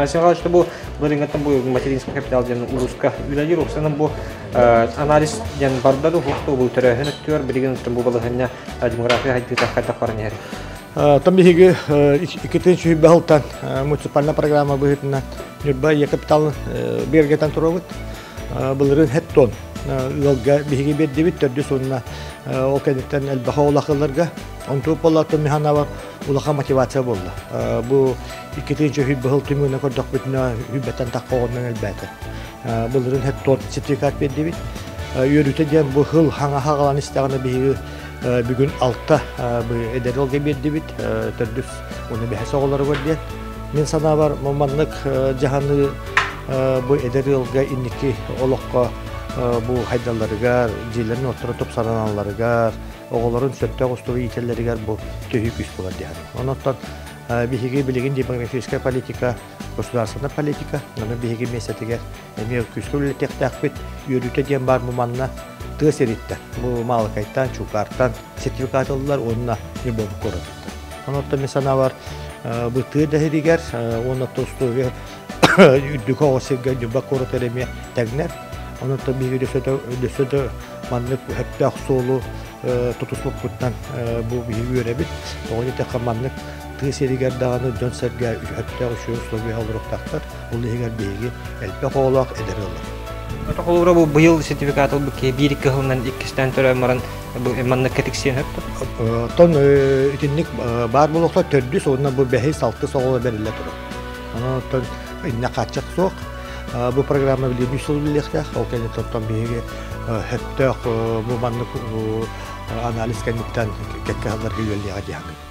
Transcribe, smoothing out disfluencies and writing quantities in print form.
Асенга что бу лынгаттан бу материнский капитал ден улуска үләлер оксанын бу анализ ден барда ду хукты бу төрәһен өттөр билген бу балыгына демография хәйтте тахта карнер. Там биге икетенче балтан муниципальная программа быһытна нурбай капитал бергетан турабыт булырын хеттон логга биге беддебит төрдү сонна ол кенеттен элбаха улакыларга онтополлаты механава улака мотивация болду. Бу икетенче бал тümüne көрдөк бүтүнө хүбөтөн такконун элбете. Булырын хеттон сертификат беддебит. Йөрүтө ден бу хыл хаңа хагалан истеганы биге бүгүн алта бу эдеролге беддебит төрдүс уну бехесе оголору көрдү. Мен сана бар моманлык жаһаны бу эдеролге инники олокко бу хайдаларыгар, жилерин отура топ сараналарыгар, оголорун сөттө кустугу ителлеригер бу төһүк күч болот дияр. Онотон биһиги билигин демографическая политика, государственная политика, аны биһиги месетигер эми күчкүлү тектакпит йөрүтө ден бар муманна тысеритте. Бу малкайттан, чукартан сертификат алдылар, онна не болуп көрөттү. Онотон месана бар бу тыдагер, онна тостугу үдүкө осега жуба коротереме тагнер. Онотон биһиги дөсөдө маннык хәттә аксолу тутуслук буттан бу биһиги өребит. Огы тә каманнык тысеригер даганы жонсерге хәттә ушуслугу алырыктактар. Бу егер биһиги элбе холак эдерелер. Отоқолура бу быйыл сертификат алып ке бир ике жылдан 2-тен төрө маран бу маннык кетиксен хәтта. Тон итинник бар булыкта төрдү сонна бу бәһи салты согола берилә туры. Аны тон инне качык сок. Бу программа биле нисел билехтә, ол кене тоттан биге хәттә бу маннык анализ кәниктән кәткәләргә юллыга дигән.